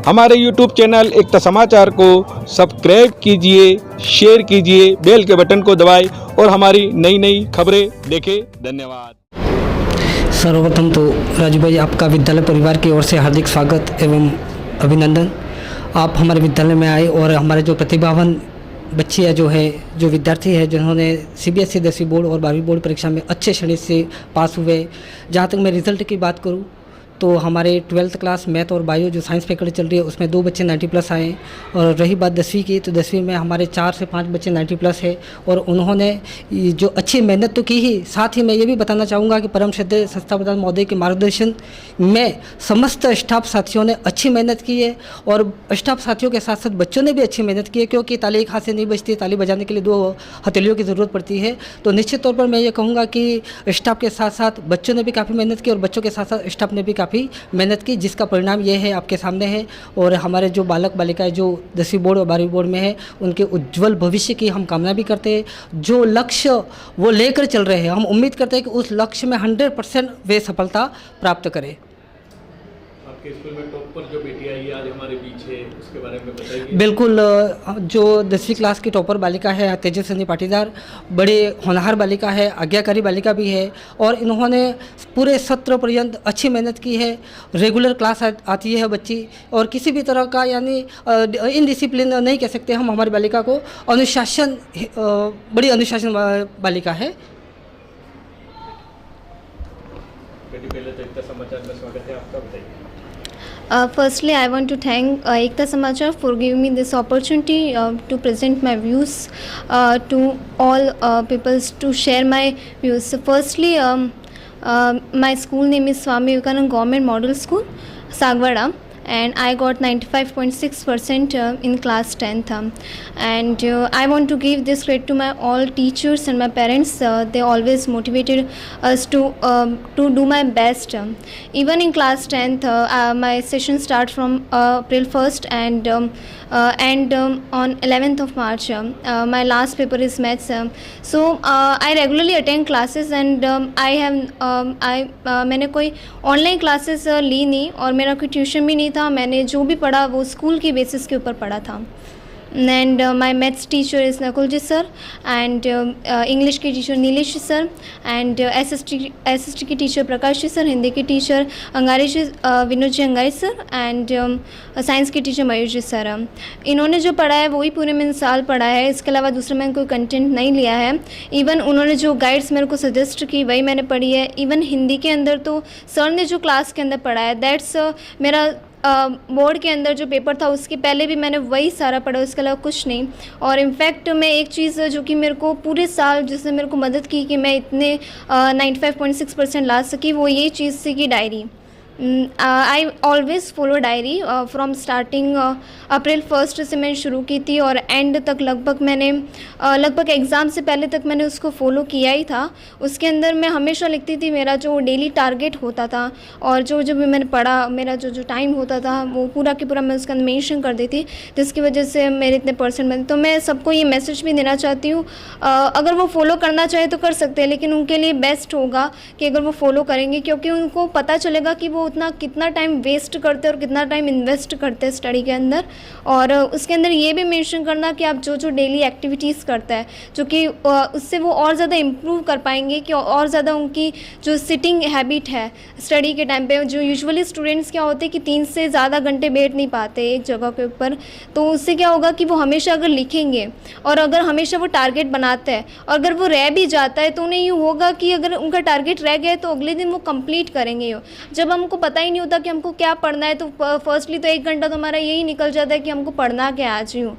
हमारे YouTube channel एकता समाचार को सब्सक्राइब कीजिए, शेयर कीजिए, बेल के बटन को दबाएं और हमारी नई नई खबरें देखें। धन्यवाद। सर्वप्रथम तो राजू भाई, आपका विद्यालय परिवार की ओर से हार्दिक स्वागत एवं अभिनंदन। आप हमारे विद्यालय में आए और हमारे जो प्रतिभावान बच्चे जो विद्यार्थी है, जिन्होंने CBSE 10वीं बोर्ड और 12वीं बोर्ड परीक्षा में अच्छे श्रेणी से पास हुए। जहाँ तक मैं रिज़ल्ट की बात करूँ तो हमारे 12th क्लास मैथ और बायो जो साइंस फैकल्टी चल रही है उसमें 2 बच्चे 90+ आए। और रही बात 10वीं की, तो 10वीं में हमारे 4 से 5 बच्चे 90+ है और उन्होंने जो अच्छी मेहनत तो की ही, साथ ही मैं ये भी बताना चाहूँगा कि परम श्रद्धेय संस्था प्रधान महोदय के मार्गदर्शन में समस्त स्टाफ साथियों ने अच्छी मेहनत की है और स्टाफ साथियों के साथ साथ बच्चों ने भी अच्छी मेहनत की है, क्योंकि ताली एक हाथ से नहीं बजती, ताली बजाने के लिए 2 हथेलियों की ज़रूरत पड़ती है। तो निश्चित तौर पर मैं ये कहूँगा कि स्टाफ के साथ साथ बच्चों ने भी काफ़ी मेहनत की और बच्चों के साथ साथ स्टाफ ने भी काफ़ी मेहनत की, जिसका परिणाम ये है आपके सामने है। और हमारे जो बालक बालिकाएं जो 10वीं बोर्ड और 12वीं बोर्ड में है, उनके उज्जवल भविष्य की हम कामना भी करते हैं। जो लक्ष्य वो लेकर चल रहे हैं, हम उम्मीद करते हैं कि उस लक्ष्य में 100% वे सफलता प्राप्त करें। आपके स्कूल में टॉपर जो बेटी आई है आज हमारे बीच है, उसके बारे में बताइए। बिल्कुल, जो 10वीं क्लास की टॉपर बालिका है तेजस्विनी पाटीदार, बड़े होनहार बालिका है, आज्ञाकारी बालिका भी है और इन्होंने पूरे सत्र पर्यंत अच्छी मेहनत की है। रेगुलर क्लास आती है बच्ची और किसी भी तरह का यानी इनडिसिप्लिन नहीं कह सकते हम हमारी बालिका को। अनुशासन, बड़ी अनुशासन बालिका है। बेटी, पहले तो एकता समाचार में स्वागत है आपका, बताइए। Firstly, I want to thank Ekta Samachar for giving me this opportunity to present my views to all people, to share my views. So firstly, my school name is Swami Vivekananda Government Model School, Sagwada, and I got 95.6% in class 10th. And I want to give this credit to my all teachers and my parents. They always motivated us to do my best. Even in class 10th, my session starts from April 1st and on 11th of March. My last paper is maths. So I regularly attend classes and मैंने कोई online classes ली नहीं और मेरा कोई tuition भी नहीं था। मैंने जो भी पढ़ा वो स्कूल की बेसिस के ऊपर पढ़ा था। And my maths teacher is Nakulji sir, and English की teacher Nilesh sir, and SST की टीचर प्रकाश जी सर, हिंदी की teacher Angari ji, Vinod ji Angari sir, and science की टीचर मयूर जी सर। इन्होंने जो पढ़ा है वही पूरे मैंने साल पढ़ा है, इसके अलावा दूसरा मैंने कोई कंटेंट नहीं लिया है। इवन उन्होंने जो गाइड्स मेरे को सजेस्ट की वही मैंने पढ़ी है। इवन हिंदी के अंदर तो सर ने जो क्लास के अंदर पढ़ा है, दैट्स मेरा बोर्ड के अंदर जो पेपर था उसके पहले भी मैंने वही सारा पढ़ा, उसके अलावा कुछ नहीं। और इनफैक्ट मैं एक चीज़ जो कि मेरे को पूरे साल जिसने मेरे को मदद की कि मैं इतने 95.6% ला सकी, वो ये चीज़ थी कि diary. I always follow diary from starting April 1st से मैंने शुरू की थी और एंड तक लगभग एग्ज़ाम से पहले तक मैंने उसको फॉलो किया ही था। उसके अंदर मैं हमेशा लिखती थी मेरा जो डेली टारगेट होता था और जो भी मैंने पढ़ा, मेरा जो टाइम होता था वो पूरा के पूरा मैं उसके अंदर मेंशन कर देती, जिसकी वजह से मेरे इतने परसेंट बने। तो मैं सबको ये मैसेज भी देना चाहती हूँ, अगर वो फॉलो करना चाहे तो कर सकते हैं, लेकिन उनके लिए बेस्ट होगा कि अगर वो फॉलो करेंगे, क्योंकि उनको पता चलेगा कि वो उतना कितना टाइम वेस्ट करते हैं और कितना टाइम इन्वेस्ट करते हैं स्टडी के अंदर। और उसके अंदर ये भी मेंशन करना कि आप जो डेली एक्टिविटीज़ करते हैं, जो कि उससे वो और ज़्यादा इम्प्रूव कर पाएंगे, कि और ज़्यादा उनकी जो सिटिंग हैबिट है स्टडी के टाइम पे, जो यूजुअली स्टूडेंट्स क्या होते हैं कि 3 से ज़्यादा घंटे बैठ नहीं पाते एक जगह के ऊपर। तो उससे क्या होगा कि वो हमेशा अगर लिखेंगे और अगर हमेशा वो टारगेट बनाते हैं और अगर वो रह भी जाता है तो उन्हें यूँ होगा कि अगर उनका टारगेट रह गया तो अगले दिन वो कंप्लीट करेंगे। जब हमको पता ही नहीं होता कि हमको क्या पढ़ना है, तो फर्स्टली तो 1 घंटा तो हमारा यही निकल जाता है कि हमको पढ़ना क्या आज यूँ,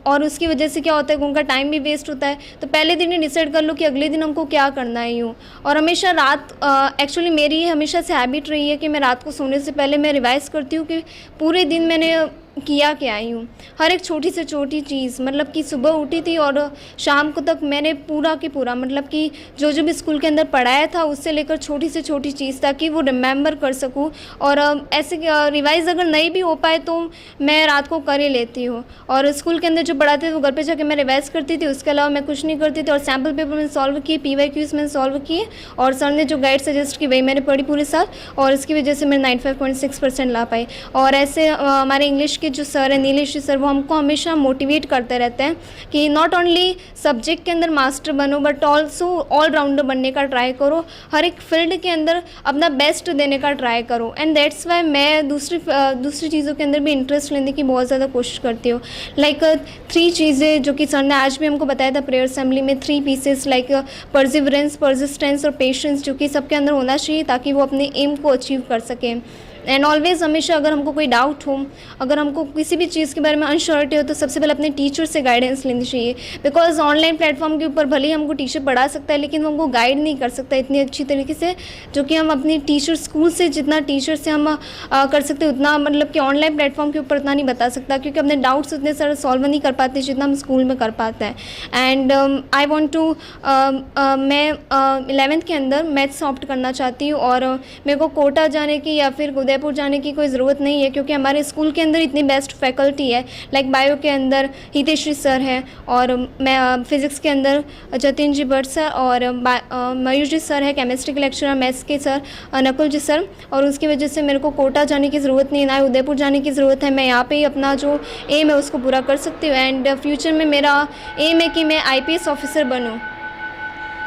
और उसकी वजह से क्या होता है कि उनका टाइम भी वेस्ट होता है। तो पहले दिन ही डिसाइड कर लो कि अगले दिन हमको क्या करना है यूँ। और हमेशा रात, एक्चुअली मेरी हमेशा से हैबिट रही है कि मैं रात को सोने से पहले मैं रिवाइज़ करती हूँ कि पूरे दिन मैंने किया के आई हूँ। हर एक छोटी से छोटी चीज़, मतलब कि सुबह उठी थी और शाम को तक मैंने पूरा की पूरा, मतलब कि जो जो भी स्कूल के अंदर पढ़ाया था उससे लेकर छोटी से छोटी चीज़ ताकि वो रिमेंबर कर सकूँ। और ऐसे रिवाइज़ अगर नहीं भी हो पाए तो मैं रात को कर ही लेती हूँ। और स्कूल के अंदर जो पढ़ाते थे वो घर पे जाके मैं रिवाइज़ करती थी, उसके अलावा मैं कुछ नहीं करती थी। और सैम्पल पेपर मैंने सॉल्व किए, PYQs मैंने सॉल्व किए और सर ने जो गाइड सजेस्ट की वही मैंने पढ़ी पूरे साल, और इसकी वजह से मैं 95.6% ला पाई। और ऐसे हमारे इंग्लिश के जो सर हैं नीलेश सर, वो हमको हमेशा मोटिवेट करते रहते हैं कि नॉट ओनली सब्जेक्ट के अंदर मास्टर बनो बट ऑल्सो ऑलराउंडर बनने का ट्राई करो, हर एक फील्ड के अंदर अपना बेस्ट देने का ट्राई करो। एंड दैट्स वाई मैं दूसरी चीज़ों के अंदर भी इंटरेस्ट लेने की बहुत ज़्यादा कोशिश करती हूँ। लाइक 3 चीज़ें जो कि सर ने आज भी हमको बताया था प्रेयर असेंबली में, 3 पीसेस लाइक परसिवरेंस, परसिस्टेंस और पेशेंस, जो कि सबके अंदर होना चाहिए ताकि वो अपने एम को अचीव कर सकें। एंड ऑलवेज़ हमेशा अगर हमको कोई डाउट हो, अगर हमको किसी भी चीज़ के बारे में अनश्योरिटी हो, तो सबसे पहले अपने टीचर से गाइडेंस लेनी चाहिए। बिकॉज ऑनलाइन प्लेटफॉर्म के ऊपर भले ही हमको टीचर पढ़ा सकता है लेकिन वो हमको गाइड नहीं कर सकता इतनी अच्छी तरीके से जो कि हम अपनी टीचर स्कूल से जितना टीचर से हम कर सकते उतना, मतलब कि ऑनलाइन प्लेटफॉर्म के ऊपर उतना नहीं बता सकता, क्योंकि अपने डाउट्स उतने सारे सॉल्व नहीं कर पाते जितना हम स्कूल में कर पाते हैं। एंड आई वॉन्ट टू मैं 11th के अंदर मैथ्स ऑप्ट करना चाहती हूँ और मेरे को कोटा जाने की या फिर उदयपुर जाने की कोई ज़रूरत नहीं है, क्योंकि हमारे स्कूल के अंदर इतनी बेस्ट फैकल्टी है। लाइक बायो के अंदर हितेश्री सर हैं और मैं फिज़िक्स के अंदर जतिन जी भट्ट सर और मयूर जी सर है, केमिस्ट्री के लेक्चरर, मैथ्स के सर नकुल जी सर। और उसकी वजह से मेरे को कोटा जाने की ज़रूरत नहीं, ना ही उदयपुर जाने की ज़रूरत है। मैं यहाँ पे ही अपना जो एम है उसको पूरा कर सकती हूँ। एंड फ्यूचर में मेरा एम है कि मैं IPS ऑफिसर बनूँ।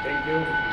Thank you.